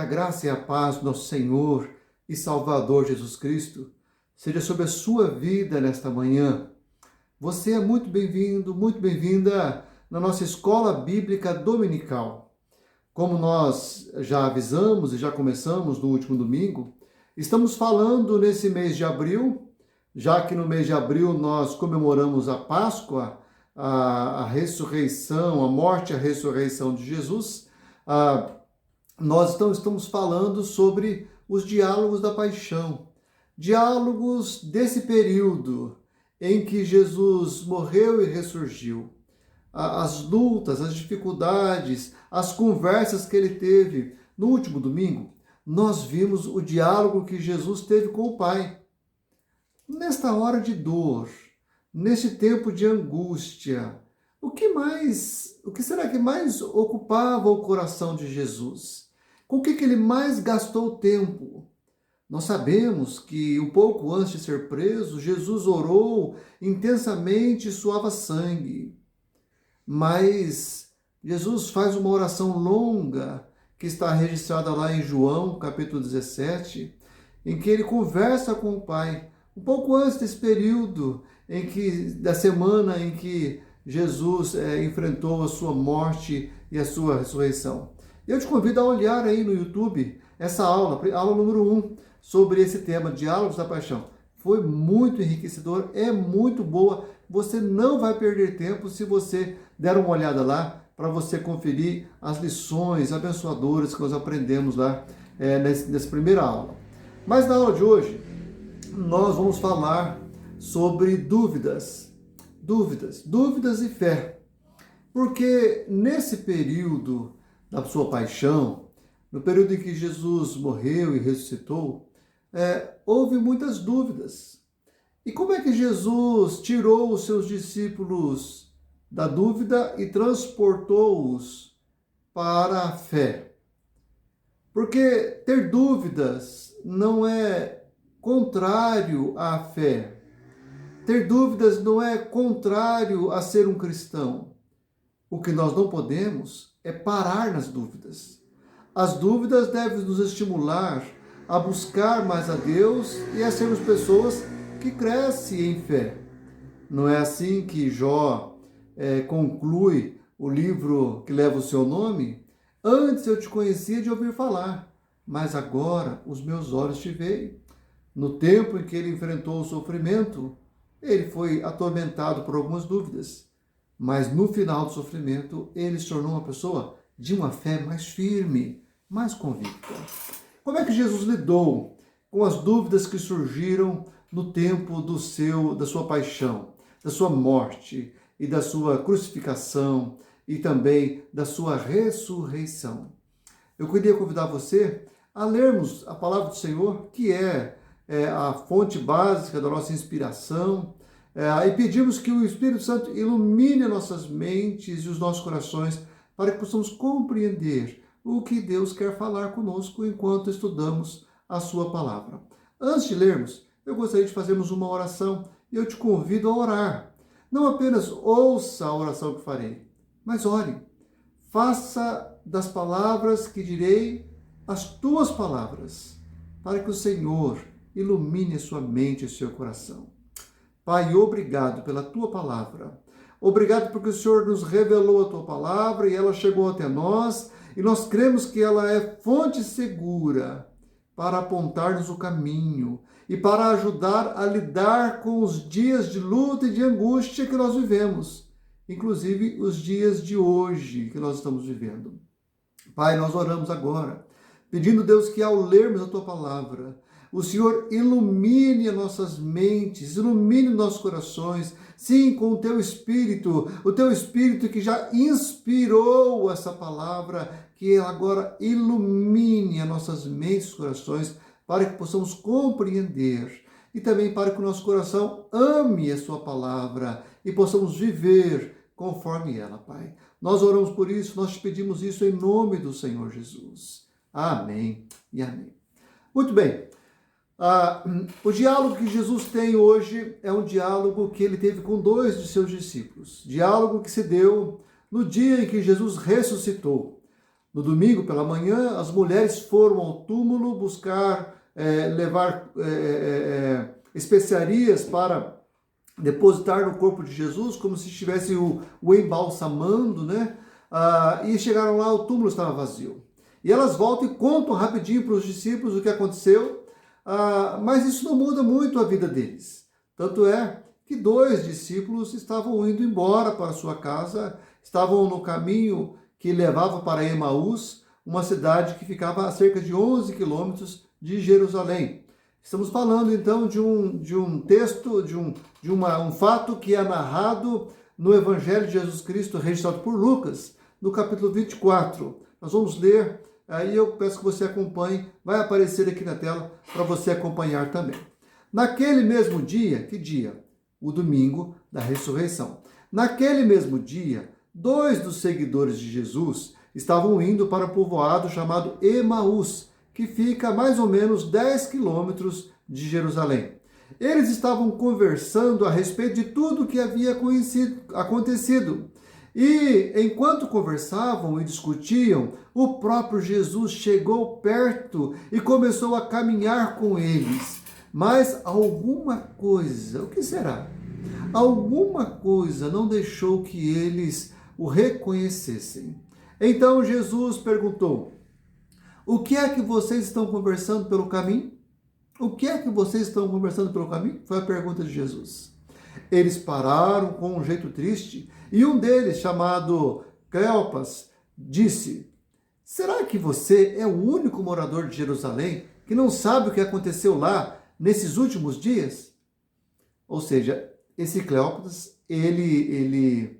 graça e a paz do nosso Senhor e Salvador Jesus Cristo seja sobre a sua vida nesta manhã. Você é muito bem-vindo, muito bem-vinda na nossa Escola Bíblica Dominical. Como nós já avisamos e já começamos no último domingo, estamos falando nesse mês de abril, já que no mês de abril nós comemoramos a Páscoa, a ressurreição, a morte e a ressurreição de Jesus. Nós estamos falando sobre os diálogos da paixão, diálogos desse período em que Jesus morreu e ressurgiu, as lutas, as dificuldades, as conversas que ele teve. No último domingo, nós vimos o diálogo que Jesus teve com o Pai. Nesta hora de dor, neste tempo de angústia, o que será que mais ocupava o coração de Jesus? Com o que ele mais gastou tempo? Nós sabemos que um pouco antes de ser preso, Jesus orou intensamente e suava sangue. Mas Jesus faz uma oração longa, que está registrada lá em João, capítulo 17, em que ele conversa com o Pai, um pouco antes desse período da semana em que Jesus enfrentou a sua morte e a sua ressurreição. Eu te convido a olhar aí no YouTube essa aula número 1, sobre esse tema, Diálogos da Paixão. Foi muito enriquecedor, é muito boa. Você não vai perder tempo se você der uma olhada lá para você conferir as lições abençoadoras que nós aprendemos lá nessa primeira aula. Mas na aula de hoje, nós vamos falar sobre dúvidas e fé. Porque nesse período da sua paixão, no período em que Jesus morreu e ressuscitou, houve muitas dúvidas. E como é que Jesus tirou os seus discípulos da dúvida e transportou-os para a fé? Porque ter dúvidas não é contrário à fé. Ter dúvidas não é contrário a ser um cristão. O que nós não podemos é parar nas dúvidas. As dúvidas devem nos estimular a buscar mais a Deus e a sermos pessoas que crescem em fé. Não é assim que Jó conclui o livro que leva o seu nome? Antes eu te conhecia de ouvir falar, mas agora os meus olhos te veem. No tempo em que ele enfrentou o sofrimento, ele foi atormentado por algumas dúvidas, mas no final do sofrimento ele se tornou uma pessoa de uma fé mais firme, mais convicta. Como é que Jesus lidou com as dúvidas que surgiram no tempo da sua paixão, da sua morte e da sua crucificação e também da sua ressurreição? Eu queria convidar você a lermos a palavra do Senhor, que é a fonte básica da nossa inspiração, e pedimos que o Espírito Santo ilumine nossas mentes e os nossos corações para que possamos compreender o que Deus quer falar conosco enquanto estudamos a sua palavra. Antes de lermos, eu gostaria de fazermos uma oração e eu te convido a orar. Não apenas ouça a oração que farei, mas ore. Faça das palavras que direi as tuas palavras, para que o Senhor ilumine a sua mente e seu coração. Pai, obrigado pela tua palavra. Obrigado porque o Senhor nos revelou a tua palavra e ela chegou até nós. E nós cremos que ela é fonte segura para apontar-nos o caminho e para ajudar a lidar com os dias de luta e de angústia que nós vivemos, inclusive os dias de hoje que nós estamos vivendo. Pai, nós oramos agora, pedindo, Deus, que ao lermos a tua palavra, o Senhor ilumine as nossas mentes, ilumine nossos corações, sim, com o teu Espírito que já inspirou essa palavra, que agora ilumine as nossas mentes e corações, para que possamos compreender e também para que o nosso coração ame a sua palavra e possamos viver conforme ela, Pai. Nós oramos por isso, nós te pedimos isso em nome do Senhor Jesus. Amém e amém. Muito bem. O diálogo que Jesus tem hoje é um diálogo que ele teve com 2 de seus discípulos. Diálogo que se deu no dia em que Jesus ressuscitou. No domingo pela manhã, as mulheres foram ao túmulo buscar levar especiarias para depositar no corpo de Jesus, como se estivesse o embalsamando, né? E chegaram lá, o túmulo estava vazio. E elas voltam e contam rapidinho para os discípulos o que aconteceu, mas isso não muda muito a vida deles. Tanto é que 2 discípulos estavam indo embora para sua casa, estavam no caminho que levava para Emaús, uma cidade que ficava a cerca de 11 quilômetros de Jerusalém. Estamos falando então de um texto, um fato que é narrado no Evangelho de Jesus Cristo, registrado por Lucas, no capítulo 24. Nós vamos ler, aí eu peço que você acompanhe, vai aparecer aqui na tela para você acompanhar também. Naquele mesmo dia, que dia? O domingo da ressurreição. Naquele mesmo dia, 2 dos seguidores de Jesus estavam indo para o povoado chamado Emaús, que fica a mais ou menos 10 quilômetros de Jerusalém. Eles estavam conversando a respeito de tudo o que havia acontecido. E enquanto conversavam e discutiam, o próprio Jesus chegou perto e começou a caminhar com eles. Mas alguma coisa, o que será? Alguma coisa não deixou que eles o reconhecessem. Então Jesus perguntou: o que é que vocês estão conversando pelo caminho? O que é que vocês estão conversando pelo caminho? Foi a pergunta de Jesus. Eles pararam com um jeito triste e um deles, chamado Cleopas, disse: será que você é o único morador de Jerusalém que não sabe o que aconteceu lá nesses últimos dias? Ou seja, esse Cleopas, ele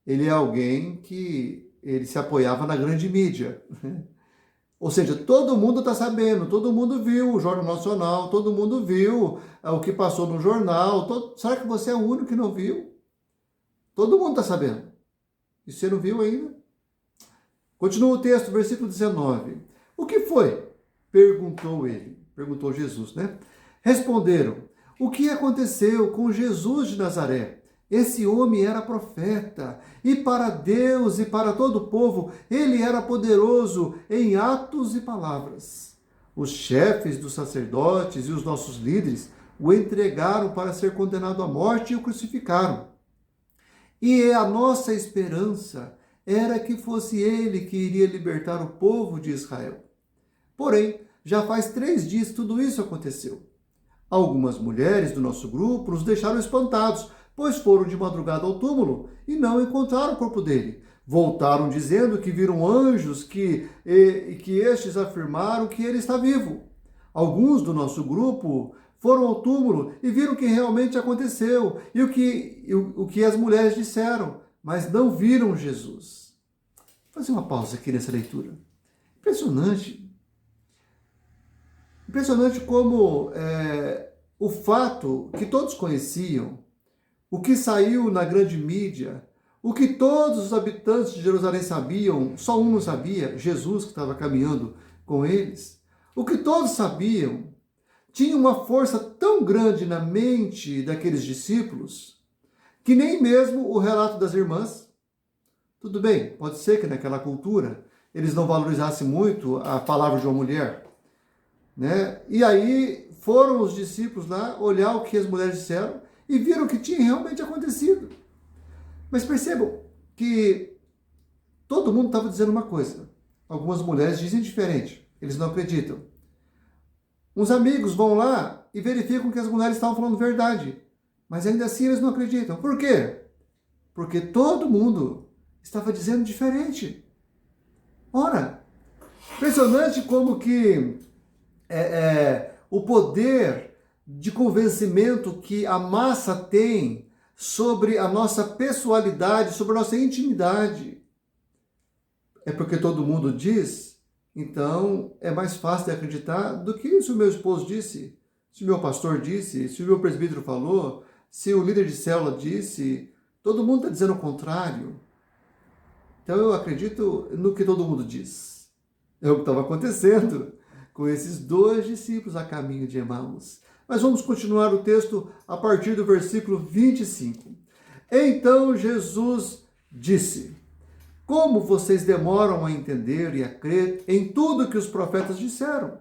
é alguém que ele se apoiava na grande mídia. Ou seja, todo mundo está sabendo, todo mundo viu o Jornal Nacional, todo mundo viu o que passou no jornal. Será que você é o único que não viu? Todo mundo está sabendo. E você não viu ainda? Continua o texto, versículo 19. O que foi? Perguntou Jesus, né? Responderam: o que aconteceu com Jesus de Nazaré? Esse homem era profeta, e para Deus e para todo o povo, ele era poderoso em atos e palavras. Os chefes dos sacerdotes e os nossos líderes o entregaram para ser condenado à morte e o crucificaram. E a nossa esperança era que fosse ele que iria libertar o povo de Israel. Porém, já faz 3 dias que tudo isso aconteceu. Algumas mulheres do nosso grupo nos deixaram espantados, pois foram de madrugada ao túmulo e não encontraram o corpo dele. Voltaram dizendo que viram anjos que estes afirmaram que ele está vivo. Alguns do nosso grupo foram ao túmulo e viram o que realmente aconteceu e o que as mulheres disseram, mas não viram Jesus. Vou fazer uma pausa aqui nessa leitura. Impressionante. Impressionante como o fato que todos conheciam, o que saiu na grande mídia, o que todos os habitantes de Jerusalém sabiam, só um não sabia, Jesus que estava caminhando com eles, o que todos sabiam, tinha uma força tão grande na mente daqueles discípulos, que nem mesmo o relato das irmãs, tudo bem, pode ser que naquela cultura eles não valorizassem muito a palavra de uma mulher, né? E aí foram os discípulos lá olhar o que as mulheres disseram e viram o que tinha realmente acontecido. Mas percebam que todo mundo estava dizendo uma coisa. Algumas mulheres dizem diferente, eles não acreditam. Uns amigos vão lá e verificam que as mulheres estavam falando verdade, mas ainda assim eles não acreditam. Por quê? Porque todo mundo estava dizendo diferente. Ora, impressionante como que o poder de convencimento que a massa tem sobre a nossa pessoalidade, sobre a nossa intimidade. É porque todo mundo diz, então é mais fácil de acreditar do que se o meu esposo disse, se o meu pastor disse, se o meu presbítero falou, se o líder de célula disse, todo mundo está dizendo o contrário. Então eu acredito no que todo mundo diz. É o que estava acontecendo com esses 2 discípulos a caminho de Emaús. Mas vamos continuar o texto a partir do versículo 25. Então Jesus disse: Como vocês demoram a entender e a crer em tudo que os profetas disseram?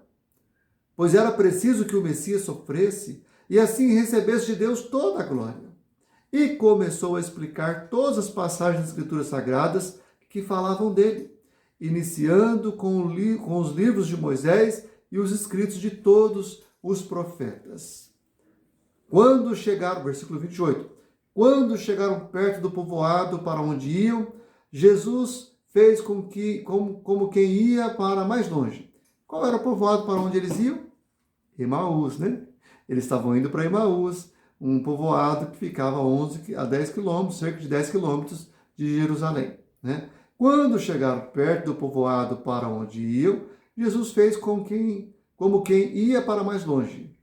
Pois era preciso que o Messias sofresse e assim recebesse de Deus toda a glória. E começou a explicar todas as passagens das Escrituras Sagradas que falavam dele, iniciando com os livros de Moisés e os escritos de todos os profetas. Quando chegaram, versículo 28, quando chegaram perto do povoado para onde iam, Jesus fez como quem ia para mais longe. Qual era o povoado para onde eles iam? Emaús, né? Eles estavam indo para Emaús, um povoado que ficava 11 a 10 quilômetros, cerca de 10 quilômetros de Jerusalém, né? Quando chegaram perto do povoado para onde iam, Jesus fez como quem ia para mais longe.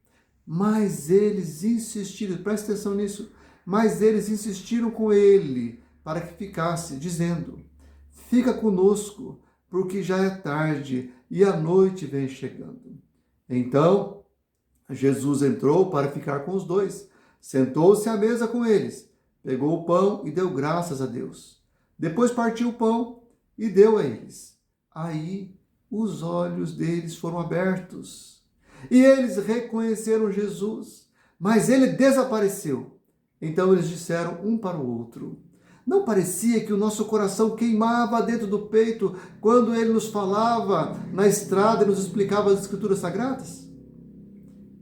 Mas eles insistiram, presta atenção nisso, mas eles insistiram com ele para que ficasse, dizendo: fica conosco, porque já é tarde e a noite vem chegando. Então, Jesus entrou para ficar com os dois, sentou-se à mesa com eles, pegou o pão e deu graças a Deus. Depois partiu o pão e deu a eles. Aí os olhos deles foram abertos e eles reconheceram Jesus, mas ele desapareceu. Então eles disseram um para o outro: não parecia que o nosso coração queimava dentro do peito quando ele nos falava na estrada e nos explicava as Escrituras Sagradas?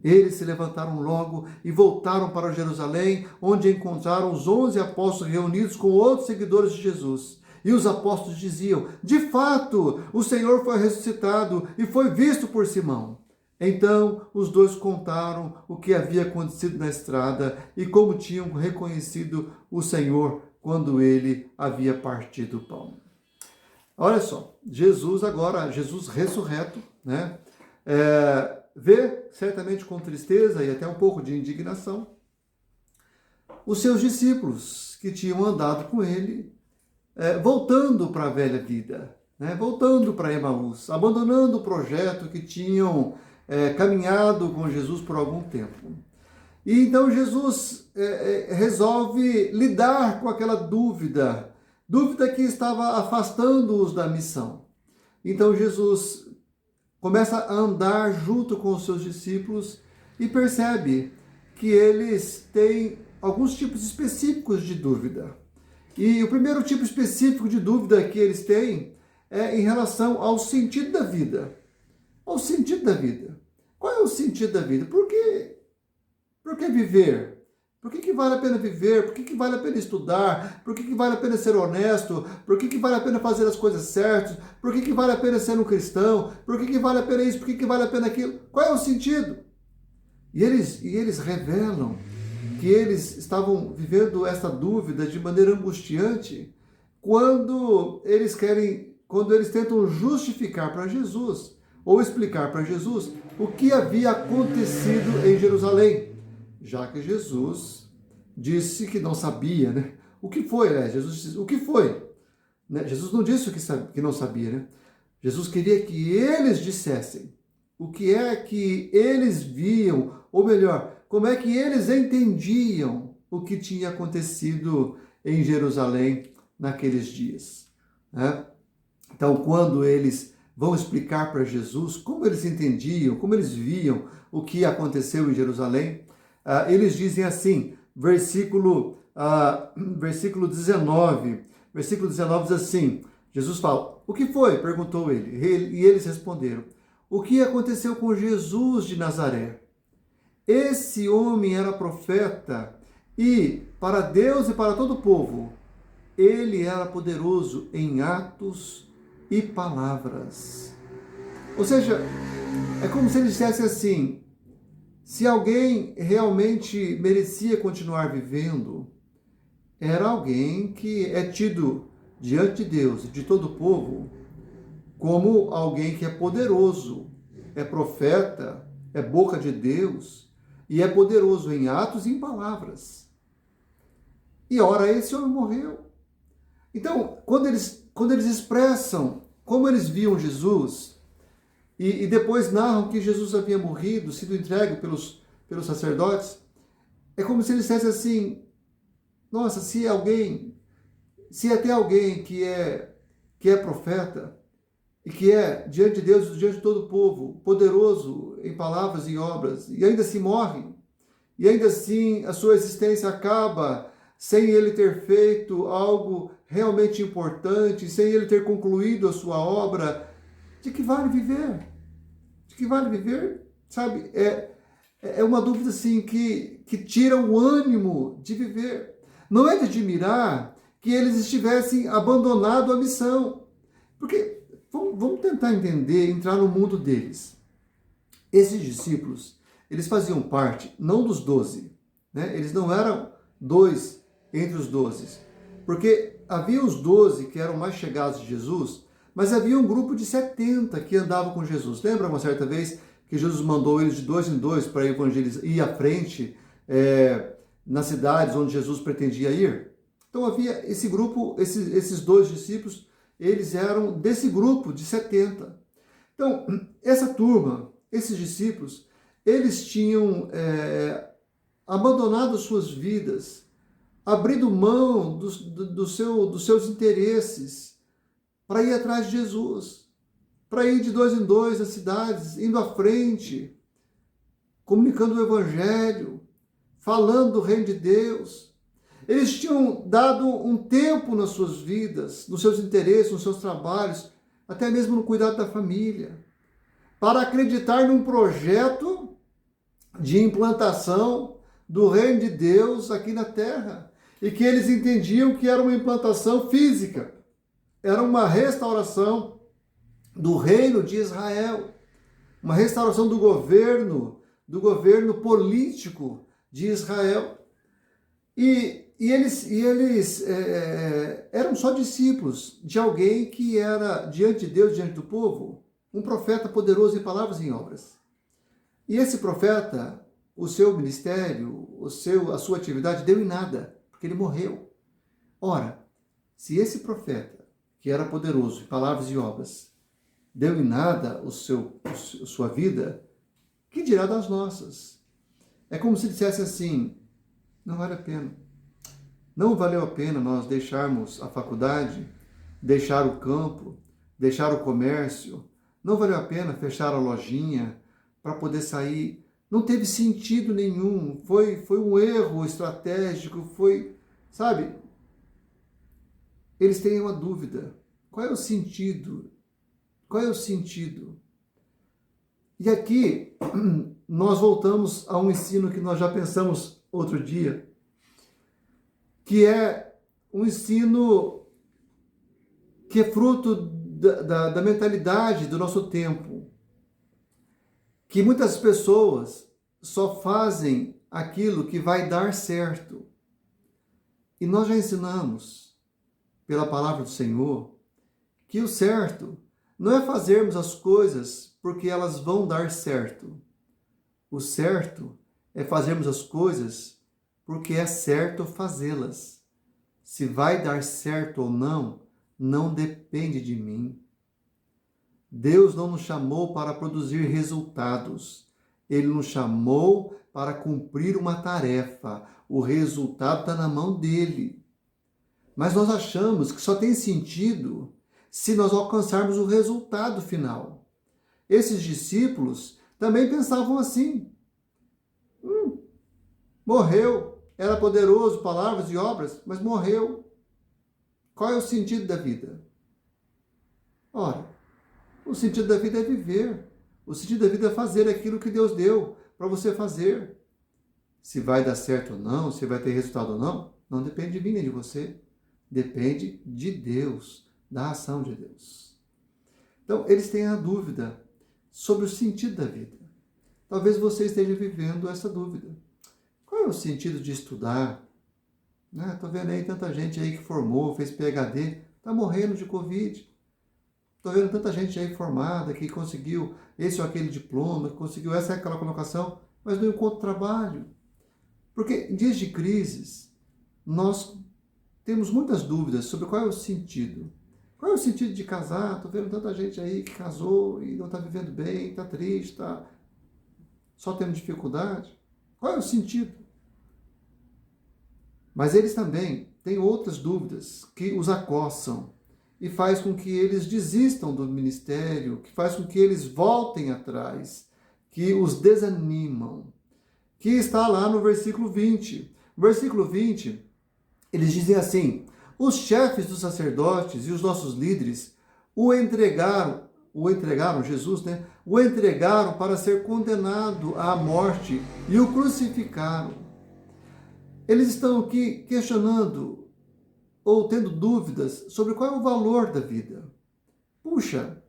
Eles se levantaram logo e voltaram para Jerusalém, onde encontraram os 11 apóstolos reunidos com outros seguidores de Jesus. E os apóstolos diziam: de fato, o Senhor foi ressuscitado e foi visto por Simão. Então os dois contaram o que havia acontecido na estrada e como tinham reconhecido o Senhor quando ele havia partido o pão. Olha só, Jesus ressurreto, né? Vê, certamente com tristeza e até um pouco de indignação, os seus discípulos que tinham andado com ele, voltando para a velha vida, né? Voltando para Emaús, abandonando o projeto que tinham caminhado com Jesus por algum tempo. E então Jesus resolve lidar com aquela dúvida que estava afastando-os da missão. Então Jesus começa a andar junto com os seus discípulos e percebe que eles têm alguns tipos específicos de dúvida. E o primeiro tipo específico de dúvida que eles têm é em relação ao sentido da vida. Ao sentido da vida. Qual é o sentido da vida? Por que viver? Por que vale a pena viver? Por que vale a pena estudar? Por que vale a pena ser honesto? Por que vale a pena fazer as coisas certas? Por que vale a pena ser um cristão? Por que vale a pena isso? Por que vale a pena aquilo? Qual é o sentido? E eles revelam que eles estavam vivendo essa dúvida de maneira angustiante quando eles tentam justificar para Jesus ou explicar para Jesus o que havia acontecido em Jerusalém, já que Jesus disse que não sabia, né? O que foi, né? Jesus disse, o que foi? Né? Jesus não disse que não sabia, né? Jesus queria que eles dissessem o que é que eles viam, ou melhor, como é que eles entendiam o que tinha acontecido em Jerusalém naqueles dias, né? Então, quando eles vão explicar para Jesus como eles entendiam, como eles viam o que aconteceu em Jerusalém, eles dizem assim, versículo 19. Versículo 19 diz assim, Jesus fala: o que foi? Perguntou ele. E eles responderam: o que aconteceu com Jesus de Nazaré? Esse homem era profeta e, para Deus e para todo o povo, ele era poderoso em atos e palavras. Ou seja, é como se ele dissesse assim: se alguém realmente merecia continuar vivendo, era alguém que é tido diante de Deus e de todo o povo como alguém que é poderoso, é profeta, é boca de Deus e é poderoso em atos e em palavras. E ora, esse homem morreu. Então, quando eles expressam como eles viam Jesus, e depois narram que Jesus havia morrido, sido entregue pelos sacerdotes, é como se eles dissessem assim: nossa, se até alguém que é que é profeta e que é, diante de Deus, diante de todo o povo, poderoso em palavras e obras, e ainda assim morre, e ainda assim a sua existência acaba sem ele ter feito algo realmente importante, sem ele ter concluído a sua obra, de que vale viver? De que vale viver? Sabe, é uma dúvida assim que tira o ânimo de viver. Não é de admirar que eles estivessem abandonado a missão. Porque vamos tentar entender, entrar no mundo deles. Esses discípulos, eles faziam parte não dos 12, né? Eles não eram dois entre os 12, porque havia os 12 que eram mais chegados de Jesus, mas havia um grupo de 70 que andavam com Jesus. Lembra uma certa vez que Jesus mandou eles de dois em dois para evangelizar, ir à frente nas cidades onde Jesus pretendia ir? Então havia esse grupo, esses dois discípulos, eles eram desse grupo de 70. Então, essa turma, esses discípulos, eles tinham abandonado suas vidas, abrindo mão dos seus interesses para ir atrás de Jesus, para ir de dois em dois nas cidades, indo à frente, comunicando o Evangelho, falando do reino de Deus. Eles tinham dado um tempo nas suas vidas, nos seus interesses, nos seus trabalhos, até mesmo no cuidado da família, para acreditar num projeto de implantação do reino de Deus aqui na terra. E que eles entendiam que era uma implantação física, era uma restauração do reino de Israel, uma restauração do governo político de Israel. E eles eram só discípulos de alguém que era, diante de Deus, diante do povo, um profeta poderoso em palavras e em obras. E esse profeta, o seu ministério, a sua atividade deu em nada, porque ele morreu. Ora, se esse profeta, que era poderoso em palavras e obras, deu em nada sua vida, que dirá das nossas? É como se dissesse assim, não vale a pena. Não valeu a pena nós deixarmos a faculdade, deixar o campo, deixar o comércio. Não valeu a pena fechar a lojinha para poder sair. Não teve sentido nenhum. Foi um erro estratégico, sabe? Eles têm uma dúvida. Qual é o sentido? Qual é o sentido? E aqui nós voltamos a um ensino que nós já pensamos outro dia, que é um ensino que é fruto da mentalidade do nosso tempo, que muitas pessoas só fazem aquilo que vai dar certo. E nós já ensinamos, pela palavra do Senhor, que o certo não é fazermos as coisas porque elas vão dar certo. O certo é fazermos as coisas porque é certo fazê-las. Se vai dar certo ou não, não depende de mim. Deus não nos chamou para produzir resultados. Ele nos chamou para cumprir uma tarefa. O resultado está na mão dele. Mas nós achamos que só tem sentido se nós alcançarmos o resultado final. Esses discípulos também pensavam assim. Morreu. Era poderoso, palavras e obras, mas morreu. Qual é o sentido da vida? Ora, o sentido da vida é viver. O sentido da vida é fazer aquilo que Deus deu para você fazer. Se vai dar certo ou não, se vai ter resultado ou não, não depende de mim nem de você. Depende de Deus, da ação de Deus. Então, eles têm a dúvida sobre o sentido da vida. Talvez você esteja vivendo essa dúvida. Qual é o sentido de estudar? Estou vendo aí tanta gente aí que formou, fez PhD, está morrendo de Covid. Estou vendo tanta gente aí formada que conseguiu esse ou aquele diploma, que conseguiu essa ou aquela colocação, mas não encontra trabalho. Porque em dias de crises, nós temos muitas dúvidas sobre qual é o sentido. Qual é o sentido de casar? Estou vendo tanta gente aí que casou e não está vivendo bem, está triste, está só tendo dificuldade. Qual é o sentido? Mas eles também têm outras dúvidas que os acossam. e faz com que eles desistam do ministério, que faz com que eles voltem atrás, que os desanimam, que está lá no versículo 20. No versículo 20, eles dizem assim: os chefes dos sacerdotes e os nossos líderes Jesus, né? O entregaram para ser condenado à morte e o crucificaram. Eles estão aqui questionando ou tendo dúvidas sobre qual é o valor da vida. Puxa,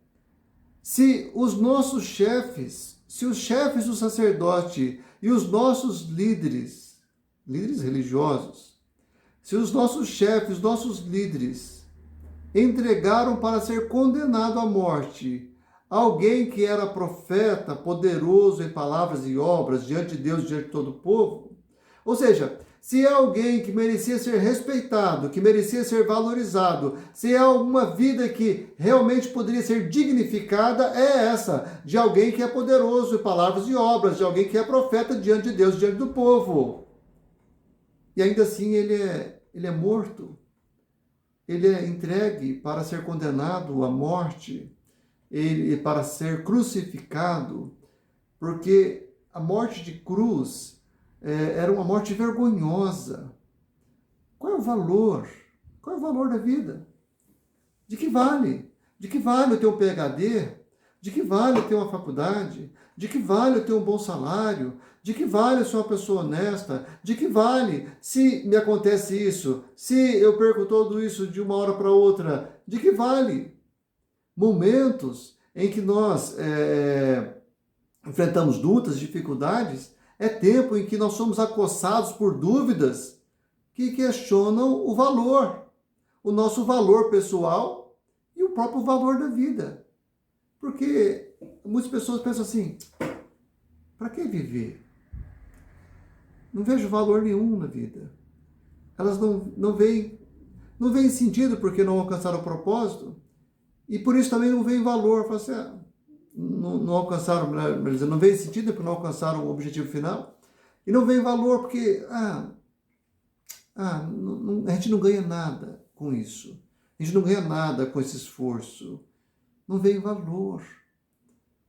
se os nossos chefes, se os chefes do sacerdote e os nossos líderes religiosos, se os nossos chefes, os nossos líderes entregaram para ser condenado à morte alguém que era profeta, poderoso em palavras e obras diante de Deus, diante de todo o povo, ou seja, se é alguém que merecia ser respeitado, que merecia ser valorizado, se é uma vida que realmente poderia ser dignificada, é essa, de alguém que é poderoso em palavras e obras, de alguém que é profeta diante de Deus, diante do povo. E ainda assim ele é morto, ele é entregue para ser condenado à morte, para ser crucificado, porque a morte de cruz era uma morte vergonhosa. Qual é o valor? Qual é o valor da vida? De que vale? De que vale eu ter um PhD? De que vale eu ter uma faculdade? De que vale eu ter um bom salário? De que vale eu ser uma pessoa honesta? De que vale se me acontece isso? Se eu perco tudo isso de uma hora para outra? De que vale? Momentos em que nós enfrentamos lutas, dificuldades, é tempo em que nós somos acossados por dúvidas que questionam o valor, o nosso valor pessoal e o próprio valor da vida. Porque muitas pessoas pensam assim: para que viver? Não vejo valor nenhum na vida. Elas não veem sentido porque não alcançaram o propósito e por isso também não veem valor. Falam assim, não alcançaram, não veem sentido porque não alcançaram o objetivo final e não veem valor porque a gente não ganha nada com isso. A gente não ganha nada com esse esforço. Não vem valor.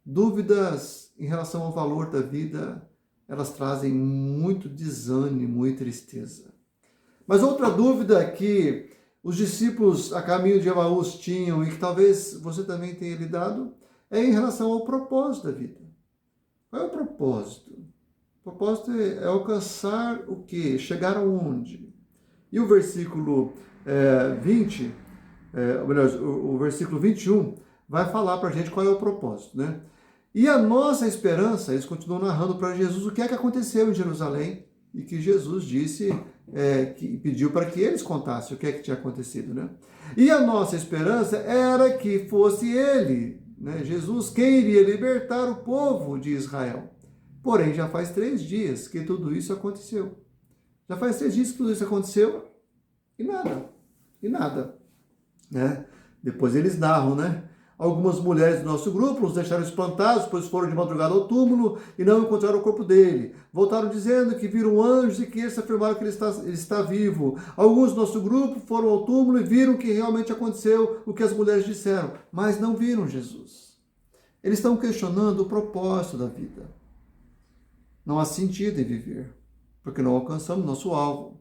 Dúvidas em relação ao valor da vida, elas trazem muito desânimo e tristeza. Mas outra dúvida que os discípulos a caminho de Emaús tinham e que talvez você também tenha lidado é em relação ao propósito da vida. Qual é o propósito? O propósito é alcançar o quê? Chegar aonde? E o versículo 20, o versículo 21, vai falar para a gente qual é o propósito, né? E a nossa esperança, eles continuam narrando para Jesus o que é que aconteceu em Jerusalém e que Jesus disse, que pediu para que eles contassem o que é que tinha acontecido, né? E a nossa esperança era que fosse ele, né, Jesus, quem iria libertar o povo de Israel. Porém, já faz 3 dias que tudo isso aconteceu. Já faz 3 dias que tudo isso aconteceu e nada, né? Depois eles narram, né? Algumas mulheres do nosso grupo nos deixaram espantados, pois foram de madrugada ao túmulo e não encontraram o corpo dele. Voltaram dizendo que viram anjos e que eles afirmaram que ele está vivo. Alguns do nosso grupo foram ao túmulo e viram que realmente aconteceu o que as mulheres disseram, mas não viram Jesus. Eles estão questionando o propósito da vida. Não há sentido em viver, porque não alcançamos nosso alvo.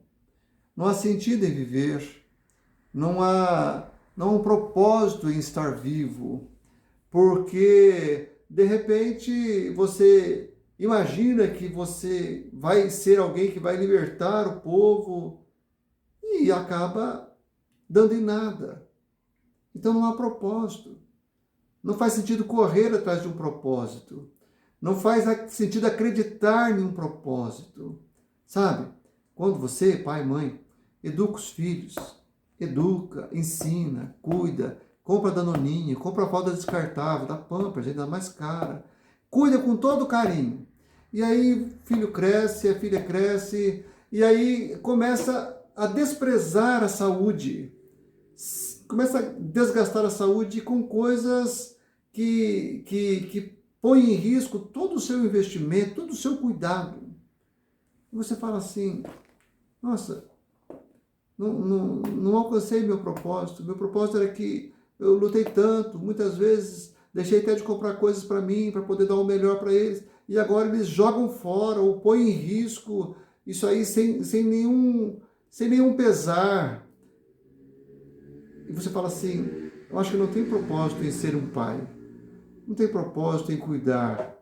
Não há sentido em viver, não há um propósito em estar vivo, porque de repente você imagina que você vai ser alguém que vai libertar o povo e acaba dando em nada. Então não há propósito. Não faz sentido correr atrás de um propósito. Não faz sentido acreditar em um propósito. Sabe? Quando você, pai e mãe, educa os filhos, educa, ensina, cuida, compra danoninho, compra a fralda descartável, dá Pampers, ainda mais cara, cuida com todo carinho. E aí filho cresce, a filha cresce, e aí começa a desprezar a saúde, começa a desgastar a saúde com coisas que põem em risco todo o seu investimento, todo o seu cuidado. E você fala assim, nossa, não alcancei meu propósito. Meu propósito era que eu lutei tanto, muitas vezes deixei até de comprar coisas para mim, para poder dar o melhor para eles, e agora eles jogam fora ou põem em risco isso aí sem nenhum pesar. E você fala assim, eu acho que não tem propósito em ser um pai, não tem propósito em cuidar,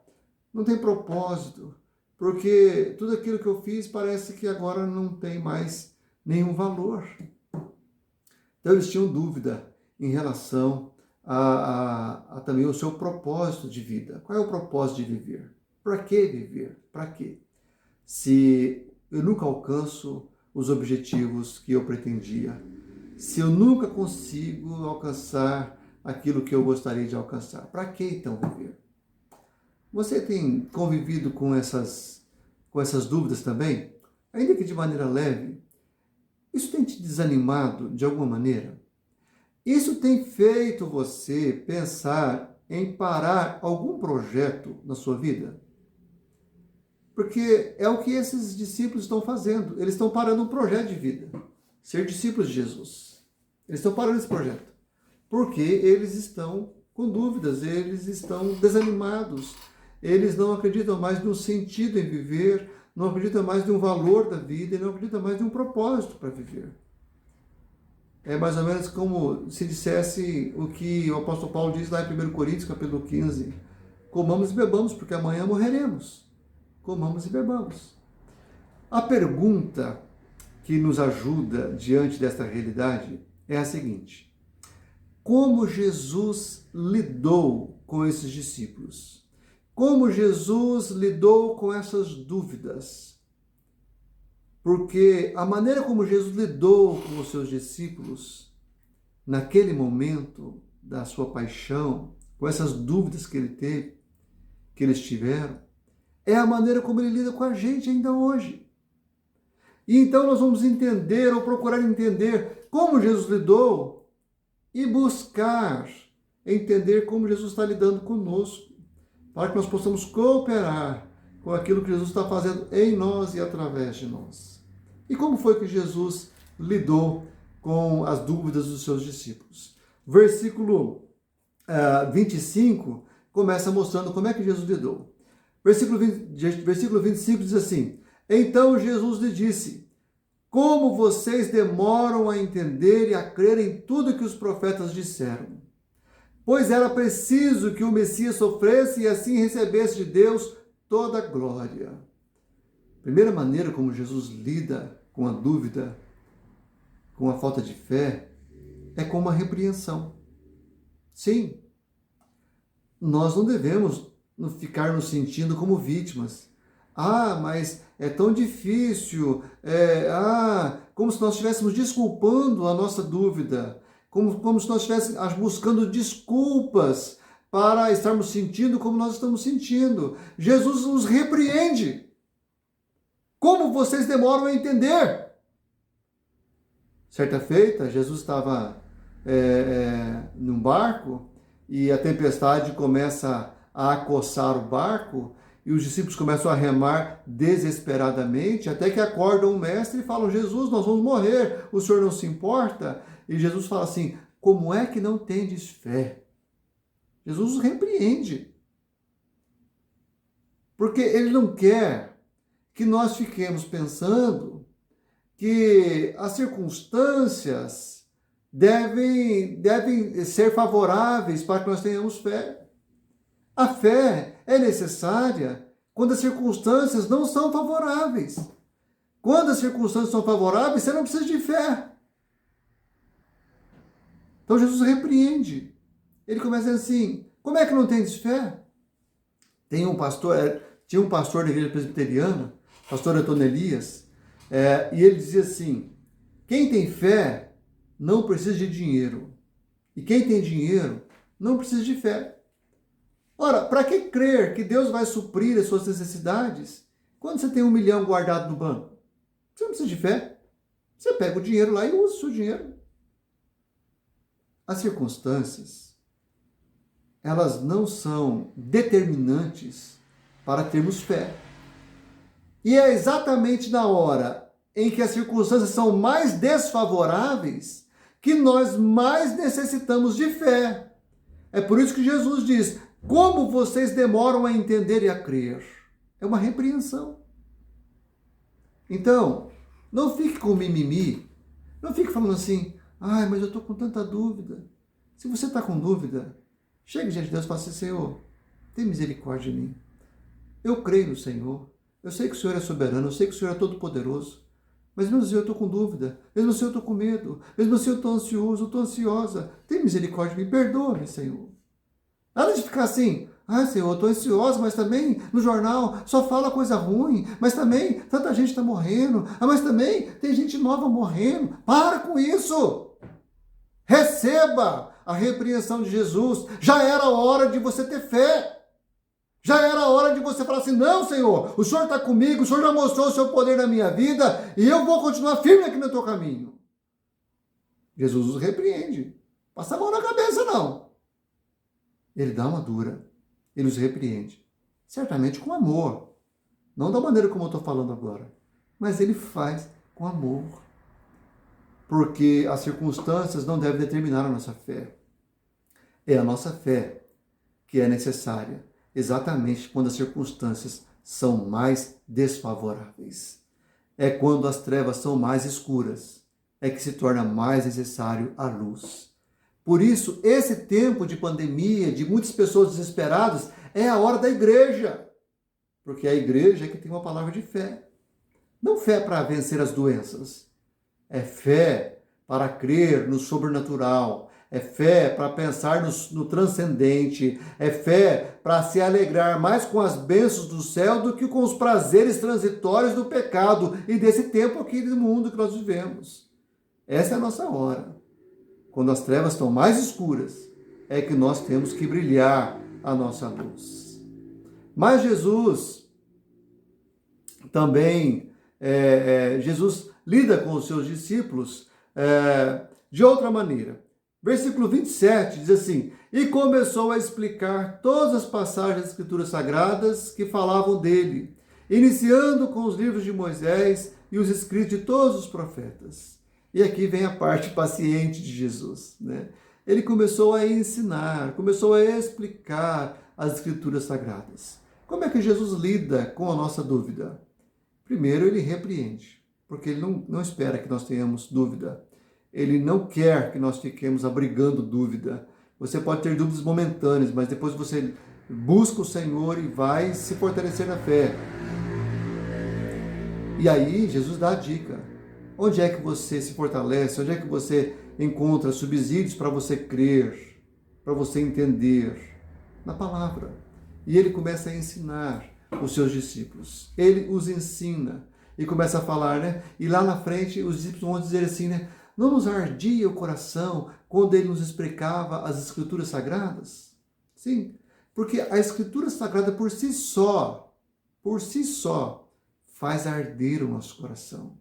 não tem propósito, porque tudo aquilo que eu fiz parece que agora não tem mais nenhum valor. Então eles tinham dúvida em relação a também o seu propósito de vida. Qual é o propósito de viver? Para que viver? Para quê? Se eu nunca alcanço os objetivos que eu pretendia, se eu nunca consigo alcançar aquilo que eu gostaria de alcançar, para que então viver? Você tem convivido com essas dúvidas também? Ainda que de maneira leve, isso tem te desanimado de alguma maneira? Isso tem feito você pensar em parar algum projeto na sua vida? Porque é o que esses discípulos estão fazendo. Eles estão parando um projeto de vida. Ser discípulos de Jesus. Eles estão parando esse projeto. Porque eles estão com dúvidas, eles estão desanimados. Eles não acreditam mais no sentido em viver, não acreditam mais no valor da vida e não acreditam mais em um propósito para viver. É mais ou menos como se dissesse o que o apóstolo Paulo diz lá em 1 Coríntios, capítulo 15. Comamos e bebamos, porque amanhã morreremos. Comamos e bebamos. A pergunta que nos ajuda diante desta realidade é a seguinte: como Jesus lidou com esses discípulos? Como Jesus lidou com essas dúvidas? Porque a maneira como Jesus lidou com os seus discípulos, naquele momento da sua paixão, com essas dúvidas que ele teve, que eles tiveram, é a maneira como ele lida com a gente ainda hoje. E então nós vamos entender, ou procurar entender, como Jesus lidou e buscar entender como Jesus está lidando conosco, para que nós possamos cooperar com aquilo que Jesus está fazendo em nós e através de nós. E como foi que Jesus lidou com as dúvidas dos seus discípulos? Versículo 25 começa mostrando como é que Jesus lidou. Versículo 25 diz assim: então Jesus lhe disse: como vocês demoram a entender e a crer em tudo que os profetas disseram? Pois era preciso que o Messias sofresse e assim recebesse de Deus toda a glória. A primeira maneira como Jesus lida com a dúvida, com a falta de fé, é com uma repreensão. Sim, nós não devemos ficar nos sentindo como vítimas. Ah, mas é tão difícil. Como se nós estivéssemos desculpando a nossa dúvida. Como se nós estivéssemos buscando desculpas para estarmos sentindo como nós estamos sentindo. Jesus nos repreende. Como vocês demoram a entender? Certa feita, Jesus estava num barco e a tempestade começa a acossar o barco e os discípulos começam a remar desesperadamente, até que acordam o mestre e falam: Jesus, nós vamos morrer, o senhor não se importa? E Jesus fala assim: como é que não tendes fé? Jesus os repreende, porque ele não quer que nós fiquemos pensando que as circunstâncias devem ser favoráveis para que nós tenhamos fé. A fé é necessária quando as circunstâncias não são favoráveis. Quando as circunstâncias são favoráveis, você não precisa de fé. Então Jesus repreende. Ele começa assim: como é que não tendes fé? Tinha um pastor da igreja presbiteriana, pastor Antônio Elias, e ele dizia assim: quem tem fé não precisa de dinheiro. E quem tem dinheiro não precisa de fé. Ora, para que crer que Deus vai suprir as suas necessidades quando você tem 1 milhão guardado no banco? Você não precisa de fé. Você pega o dinheiro lá e usa o seu dinheiro. As circunstâncias, elas não são determinantes para termos fé. E é exatamente na hora em que as circunstâncias são mais desfavoráveis que nós mais necessitamos de fé. É por isso que Jesus diz: como vocês demoram a entender e a crer? É uma repreensão. Então, não fique com mimimi, não fique falando assim: ai, mas eu estou com tanta dúvida. Se você está com dúvida, chegue diante de Deus e fale assim: Senhor, tem misericórdia de mim. Eu creio no Senhor, eu sei que o Senhor é soberano, eu sei que o Senhor é todo-poderoso, mas mesmo assim eu estou com dúvida, mesmo assim eu estou com medo, mesmo assim eu estou ansioso, eu estou ansiosa. Tem misericórdia de mim, perdoa-me, Senhor. Nada de ficar assim: ah, Senhor, eu estou ansiosa, mas também no jornal só fala coisa ruim, mas também tanta gente está morrendo, mas também tem gente nova morrendo. Para com isso! Receba a repreensão de Jesus. Já era a hora de você ter fé. Já era a hora de você falar assim: não, Senhor, o Senhor está comigo, o Senhor já mostrou o seu poder na minha vida e eu vou continuar firme aqui no teu caminho. Jesus os repreende. Passa a mão na cabeça, não. Ele dá uma dura. Ele os repreende. Certamente com amor. Não da maneira como eu estou falando agora. Mas ele faz com amor. Porque as circunstâncias não devem determinar a nossa fé. É a nossa fé que é necessária, exatamente quando as circunstâncias são mais desfavoráveis. É quando as trevas são mais escuras, é que se torna mais necessário a luz. Por isso, esse tempo de pandemia, de muitas pessoas desesperadas, é a hora da igreja. Porque a igreja é que tem uma palavra de fé. Não fé para vencer as doenças. É fé para crer no sobrenatural. É fé para pensar no transcendente. É fé para se alegrar mais com as bênçãos do céu do que com os prazeres transitórios do pecado e desse tempo aqui do mundo que nós vivemos. Essa é a nossa hora. Quando as trevas estão mais escuras, é que nós temos que brilhar a nossa luz. Mas Jesus também, Jesus lida com os seus discípulos de outra maneira. Versículo 27 diz assim: e começou a explicar todas as passagens das Escrituras Sagradas que falavam dele, iniciando com os livros de Moisés e os escritos de todos os profetas. E aqui vem a parte paciente de Jesus, né? Ele começou a ensinar, começou a explicar as Escrituras Sagradas. Como é que Jesus lida com a nossa dúvida? Primeiro, ele repreende, porque ele não espera que nós tenhamos dúvida. Ele não quer que nós fiquemos abrigando dúvida. Você pode ter dúvidas momentâneas, mas depois você busca o Senhor e vai se fortalecer na fé. E aí, Jesus dá a dica. Onde é que você se fortalece? Onde é que você encontra subsídios para você crer, para você entender? Na palavra. E ele começa a ensinar os seus discípulos. Ele os ensina e começa a falar, né? E lá na frente os discípulos vão dizer assim, né? Não nos ardia o coração quando ele nos explicava as Escrituras Sagradas? Sim, porque a Escritura Sagrada por si só, faz arder o nosso coração.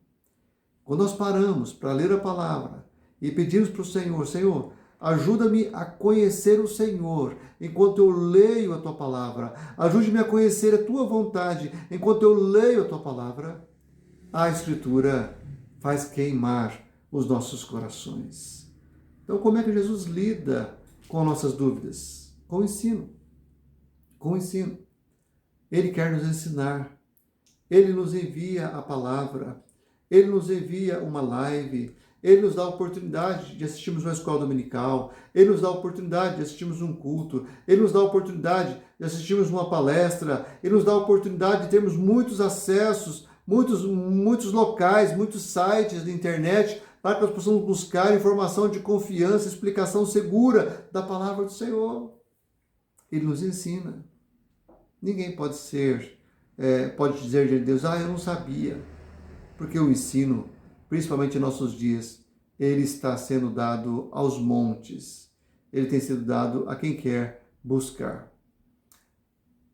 Quando nós paramos para ler a palavra e pedimos para o Senhor, Senhor, ajuda-me a conhecer o Senhor enquanto eu leio a tua palavra. Ajude-me a conhecer a tua vontade enquanto eu leio a tua palavra. A Escritura faz queimar os nossos corações. Então, como é que Jesus lida com nossas dúvidas? Com o ensino. Com o ensino. Ele quer nos ensinar. Ele nos envia a palavra. Ele nos envia uma live. Ele nos dá a oportunidade de assistirmos uma escola dominical. Ele nos dá a oportunidade de assistirmos um culto. Ele nos dá a oportunidade de assistirmos uma palestra. Ele nos dá a oportunidade de termos muitos acessos, muitos locais, muitos sites de internet, para que nós possamos buscar informação de confiança, explicação segura da palavra do Senhor. Ele nos ensina. Ninguém pode dizer de Deus, eu não sabia. Porque o ensino, principalmente em nossos dias, ele está sendo dado aos montes. Ele tem sido dado a quem quer buscar.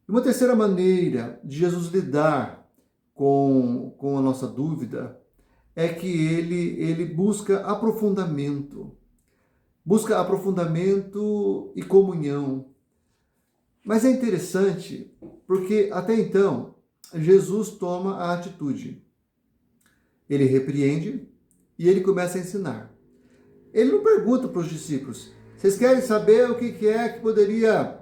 Uma terceira maneira de Jesus lidar com a nossa dúvida é que ele busca aprofundamento. Busca aprofundamento e comunhão. Mas é interessante, porque até então, Jesus toma a atitude. ele repreende e ele começa a ensinar. Ele não pergunta para os discípulos: vocês querem saber o que é que poderia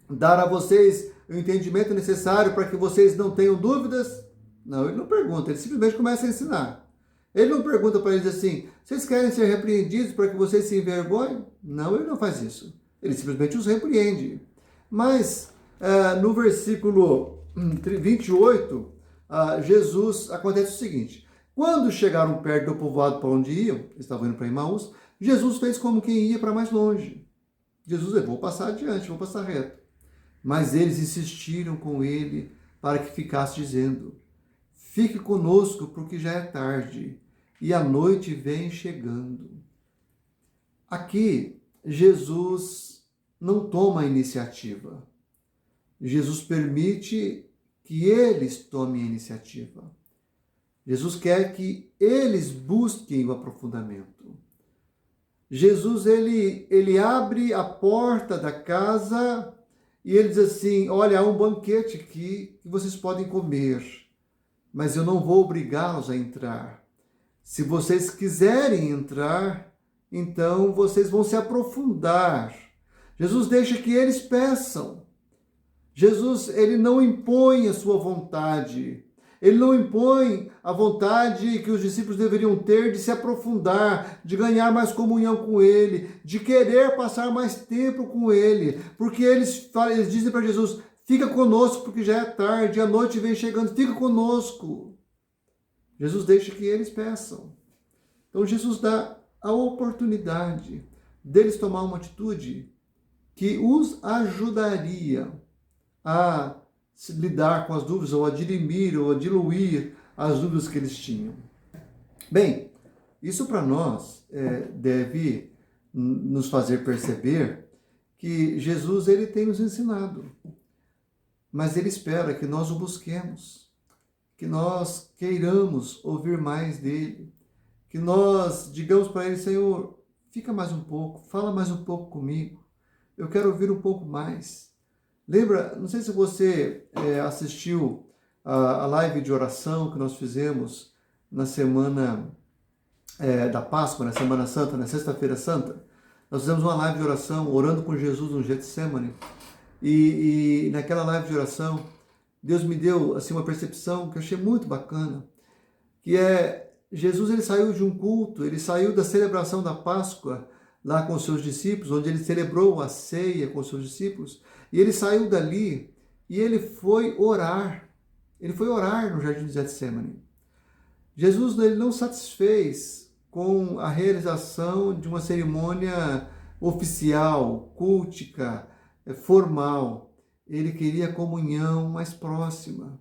dar a vocês o entendimento necessário para que vocês não tenham dúvidas? Não, ele não pergunta, ele simplesmente começa a ensinar. Ele não pergunta para eles assim: vocês querem ser repreendidos para que vocês se envergonhem? Não, ele não faz isso. Ele simplesmente os repreende. Mas no versículo 28, Jesus, acontece o seguinte: quando chegaram perto do povoado para onde iam, eles estavam indo para Emaús, Jesus fez como quem ia para mais longe. Jesus vou passar adiante, vou passar reto. Mas eles insistiram com ele para que ficasse dizendo: fique conosco, porque já é tarde e a noite vem chegando. Aqui, Jesus não toma a iniciativa. Jesus permite que eles tomem a iniciativa. Jesus quer que eles busquem o aprofundamento. Jesus, ele abre a porta da casa e ele diz assim: olha, há um banquete aqui que vocês podem comer, mas eu não vou obrigá-los a entrar. Se vocês quiserem entrar, então vocês vão se aprofundar. Jesus deixa que eles peçam. Jesus, ele não impõe a sua vontade. Ele não impõe a vontade que os discípulos deveriam ter de se aprofundar, de ganhar mais comunhão com ele, de querer passar mais tempo com ele. Porque eles dizem para Jesus: fica conosco porque já é tarde, a noite vem chegando, fica conosco. Jesus deixa que eles peçam. Então Jesus dá a oportunidade deles tomar uma atitude que os ajudaria a lidar com as dúvidas, ou a dirimir, ou a diluir as dúvidas que eles tinham. Bem, isso para nós deve nos fazer perceber que Jesus, ele tem nos ensinado, mas ele espera que nós o busquemos, que nós queiramos ouvir mais dele, que nós digamos para ele: Senhor, fica mais um pouco, fala mais um pouco comigo, eu quero ouvir um pouco mais. Lembra, não sei se você assistiu a live de oração que nós fizemos na semana da Páscoa, na Semana Santa, na Sexta-feira Santa. Nós fizemos uma live de oração, orando com Jesus no Getsemane. E naquela live de oração, Deus me deu assim, uma percepção que eu achei muito bacana, que Jesus, ele saiu de um culto, ele saiu da celebração da Páscoa lá com os seus discípulos, onde ele celebrou a ceia com os seus discípulos, e ele saiu dali e ele foi orar. Ele foi orar no jardim de Getsemane. Jesus, ele não satisfez com a realização de uma cerimônia oficial, cultica, formal. Ele queria comunhão mais próxima.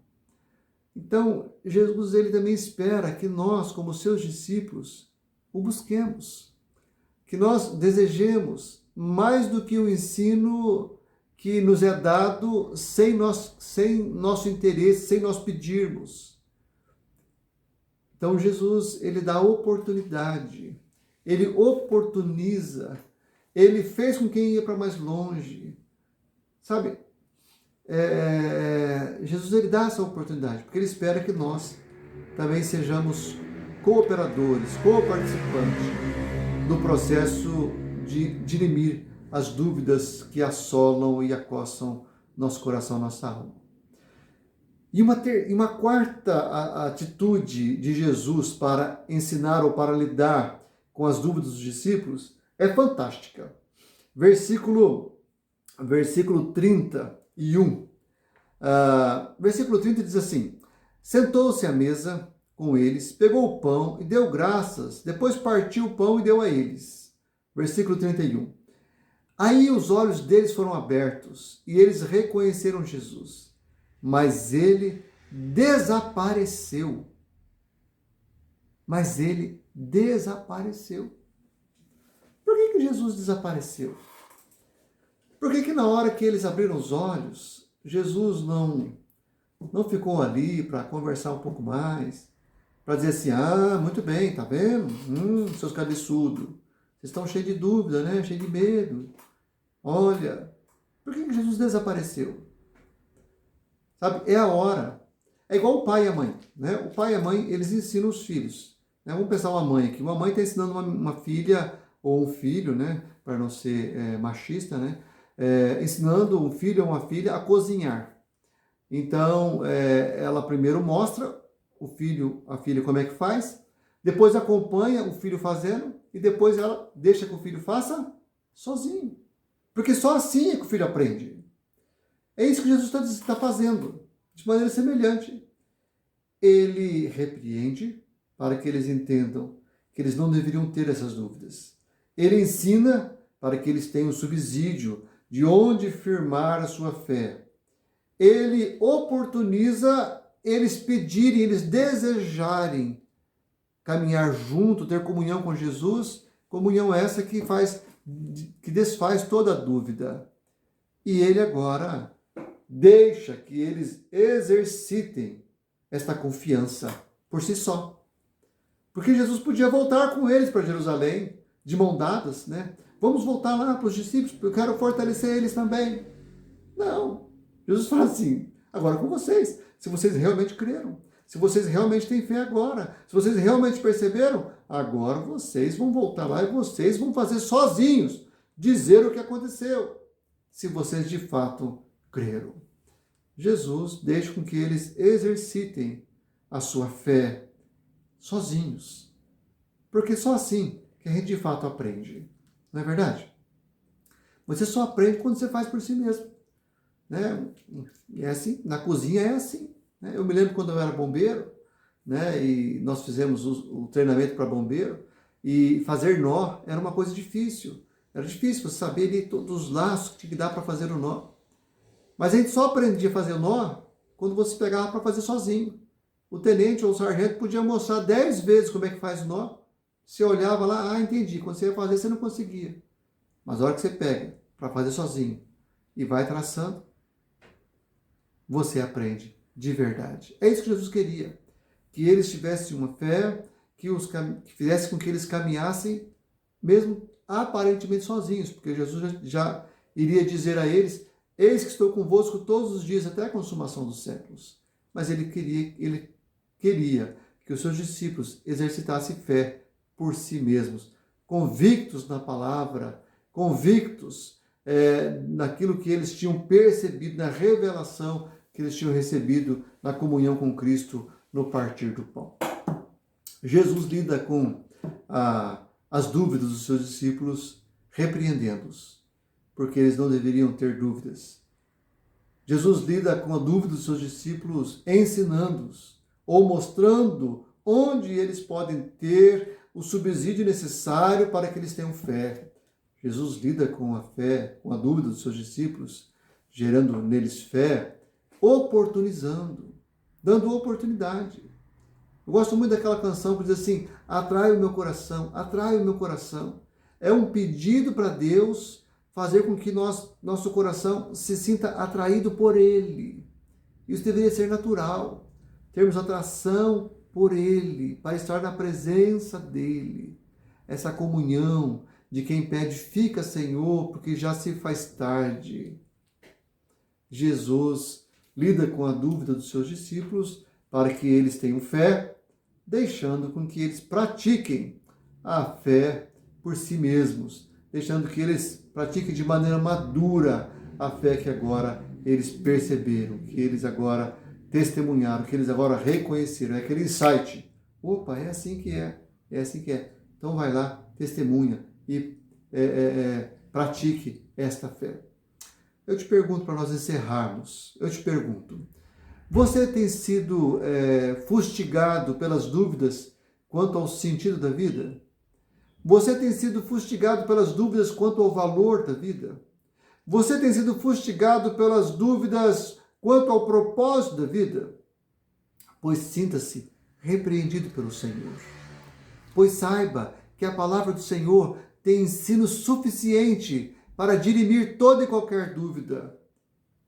Então, Jesus, ele também espera que nós, como seus discípulos, o busquemos. Que nós desejemos mais do que o ensino que nos é dado sem nosso interesse, sem nós pedirmos. Então Jesus, ele dá oportunidade, ele oportuniza, ele fez com quem ia para mais longe. Sabe, Jesus, ele dá essa oportunidade, porque ele espera que nós também sejamos cooperadores, coparticipantes do processo de dirimir as dúvidas que assolam e acossam nosso coração, nossa alma. E uma quarta atitude de Jesus para ensinar ou para lidar com as dúvidas dos discípulos é fantástica. Versículo 31. Versículo 30 diz assim: sentou-se à mesa com eles, pegou o pão e deu graças, depois partiu o pão e deu a eles. Versículo 31. Aí os olhos deles foram abertos e eles reconheceram Jesus, mas ele desapareceu. Por que Jesus desapareceu? Por que na hora que eles abriram os olhos, Jesus não ficou ali para conversar um pouco mais, para dizer assim: muito bem, tá vendo? Seus cabeçudos, vocês estão cheios de dúvida, né? Cheios de medo. Olha, por que Jesus desapareceu? Sabe, é a hora. É igual o pai e a mãe, né? O pai e a mãe, eles ensinam os filhos, né? Vamos pensar uma mãe aqui. Uma mãe está ensinando uma filha ou um filho, né? Para não ser machista, né? Ensinando um filho ou uma filha a cozinhar. Então, ela primeiro mostra o filho, a filha como é que faz, depois acompanha o filho fazendo e depois ela deixa que o filho faça sozinho. Porque só assim é que o filho aprende. É isso que Jesus está fazendo, de maneira semelhante. Ele repreende para que eles entendam que eles não deveriam ter essas dúvidas. Ele ensina para que eles tenham subsídio de onde firmar a sua fé. Ele oportuniza eles pedirem, eles desejarem caminhar junto, ter comunhão com Jesus, comunhão essa que desfaz toda dúvida. E ele agora deixa que eles exercitem esta confiança por si só. Porque Jesus podia voltar com eles para Jerusalém, de mão dadas, né? Vamos voltar lá para os discípulos, porque eu quero fortalecer eles também. Não. Jesus fala assim, agora com vocês, se vocês realmente creram, se vocês realmente têm fé agora, se vocês realmente perceberam, agora vocês vão voltar lá e vocês vão fazer sozinhos, dizer o que aconteceu, se vocês de fato creram. Jesus deixa com que eles exercitem a sua fé sozinhos, porque só assim que a gente de fato aprende, não é verdade? Você só aprende quando você faz por si mesmo. Né? É assim, na cozinha é assim. Né? Eu me lembro quando eu era bombeiro, né? E nós fizemos o treinamento para bombeiro, e fazer nó era uma coisa difícil. Era difícil você saber ali todos os laços que dá para fazer o nó. Mas a gente só aprendia a fazer o nó quando você pegava para fazer sozinho. O tenente ou o sargento podia mostrar 10 vezes como é que faz o nó. Você olhava lá, entendi. Quando você ia fazer, você não conseguia. Mas a hora que você pega para fazer sozinho e vai traçando, você aprende de verdade. É isso que Jesus queria. Que eles tivessem uma fé, que fizesse com que eles caminhassem, mesmo aparentemente sozinhos, porque Jesus já iria dizer a eles, eis que estou convosco todos os dias até a consumação dos séculos. Mas ele queria que os seus discípulos exercitassem fé por si mesmos, convictos na palavra, convictos naquilo que eles tinham percebido, na revelação que eles tinham recebido na comunhão com Cristo no partir do pão. Jesus lida com as dúvidas dos seus discípulos, repreendendo-os, porque eles não deveriam ter dúvidas. Jesus lida com a dúvida dos seus discípulos, ensinando-os, ou mostrando onde eles podem ter o subsídio necessário para que eles tenham fé. Jesus lida com a fé, com a dúvida dos seus discípulos, gerando neles fé, oportunizando, dando oportunidade. Eu gosto muito daquela canção que diz assim, atrai o meu coração, atrai o meu coração. É um pedido para Deus fazer com que nosso coração se sinta atraído por Ele. Isso deveria ser natural, termos atração por Ele, para estar na presença dEle. Essa comunhão de quem pede, fica Senhor, porque já se faz tarde. Jesus lida com a dúvida dos seus discípulos para que eles tenham fé, deixando com que eles pratiquem a fé por si mesmos, deixando que eles pratiquem de maneira madura a fé que agora eles perceberam, que eles agora testemunharam, que eles agora reconheceram. É aquele insight. Opa, é assim que é assim que é. Então vai lá, testemunha e pratique esta fé. Eu te pergunto, para nós encerrarmos, eu te pergunto, você tem sido fustigado pelas dúvidas quanto ao sentido da vida? Você tem sido fustigado pelas dúvidas quanto ao valor da vida? Você tem sido fustigado pelas dúvidas quanto ao propósito da vida? Pois sinta-se repreendido pelo Senhor. Pois saiba que a palavra do Senhor tem ensino suficiente para dirimir toda e qualquer dúvida.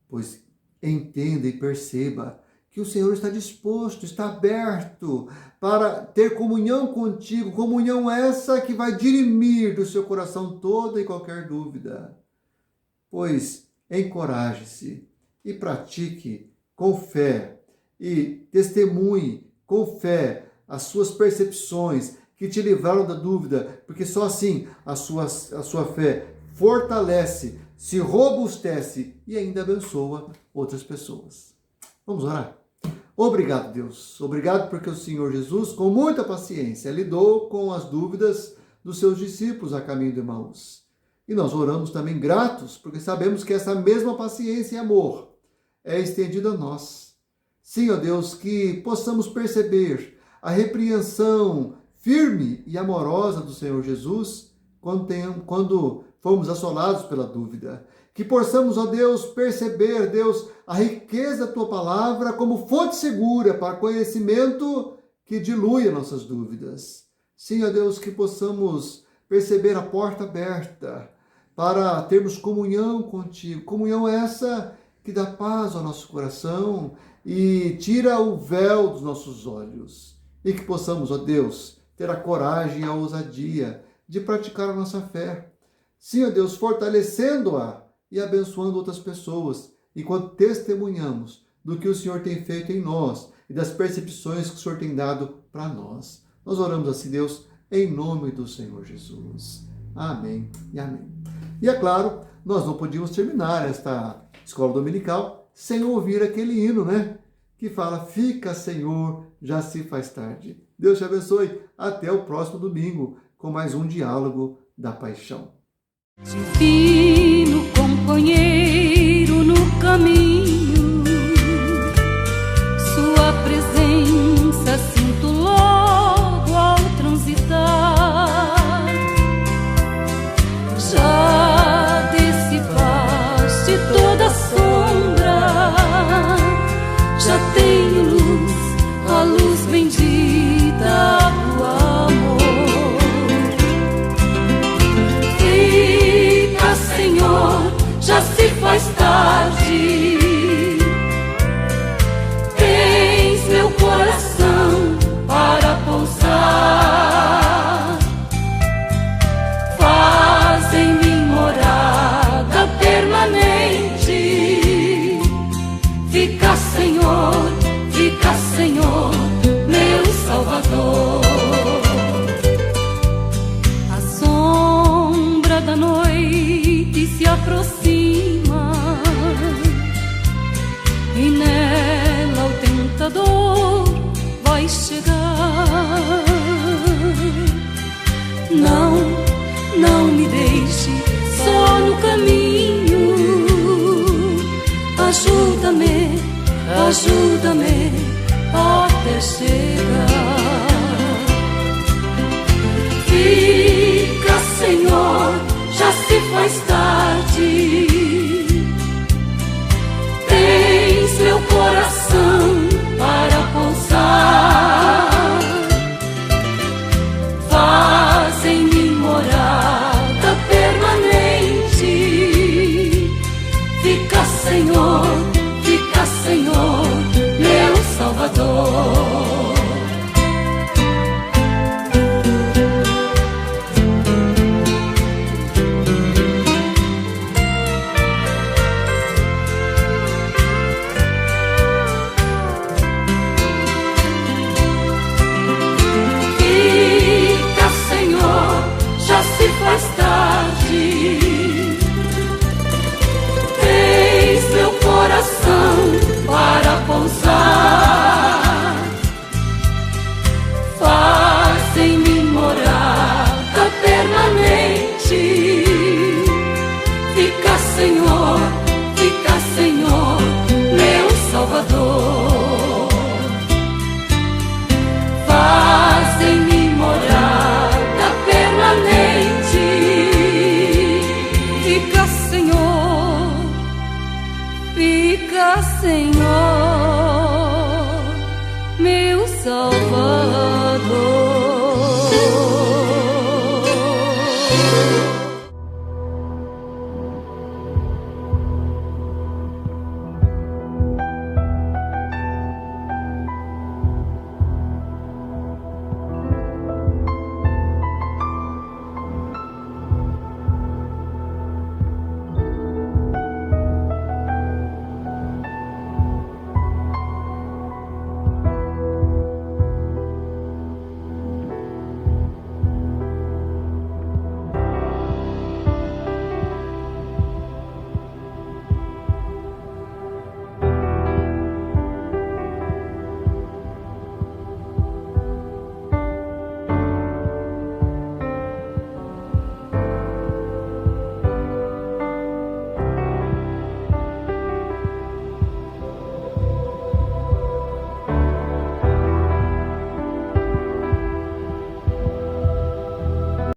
Pois entenda e perceba que o Senhor está disposto, está aberto para ter comunhão contigo, comunhão essa que vai dirimir do seu coração toda e qualquer dúvida. Pois encoraje-se e pratique com fé e testemunhe com fé as suas percepções que te livraram da dúvida, porque só assim a sua fé fortalece, se robustece e ainda abençoa outras pessoas. Vamos orar? Obrigado, Deus. Obrigado porque o Senhor Jesus, com muita paciência, lidou com as dúvidas dos seus discípulos a caminho de Emaús. E nós oramos também gratos, porque sabemos que essa mesma paciência e amor é estendida a nós. Sim, ó Deus, que possamos perceber a repreensão firme e amorosa do Senhor Jesus quando fomos assolados pela dúvida. Que possamos, ó Deus, perceber, Deus, a riqueza da Tua palavra como fonte segura para conhecimento que dilui as nossas dúvidas. Sim, ó Deus, que possamos perceber a porta aberta para termos comunhão contigo. Comunhão essa que dá paz ao nosso coração e tira o véu dos nossos olhos. E que possamos, ó Deus, ter a coragem e a ousadia de praticar a nossa fé. Sim, ó Deus, fortalecendo-a e abençoando outras pessoas, enquanto testemunhamos do que o Senhor tem feito em nós e das percepções que o Senhor tem dado para nós. Nós oramos assim, Deus, em nome do Senhor Jesus. Amém e amém. E é claro, nós não podíamos terminar esta escola dominical sem ouvir aquele hino, né? Que fala, fica, Senhor, já se faz tarde. Deus te abençoe. Até o próximo domingo com mais um Diálogo da Paixão. Divino companheiro no caminho, sua presença sinto logo ao transitar. Já dissipaste toda a sombra, já tenho luz, a luz bendita do amor. Senhor, já se faz tarde. Tens meu coração para pousar. Faz em mim morada permanente. Fica, Senhor, meu Salvador. A sombra da noite se aproxima e nela o tentador vai chegar. Não me deixe só no caminho. Ajuda-me até chegar. Fica, Senhor, já se faz tarde. Tens meu coração para pousar. Faz em mim morada permanente. Fica, Senhor, meu Salvador.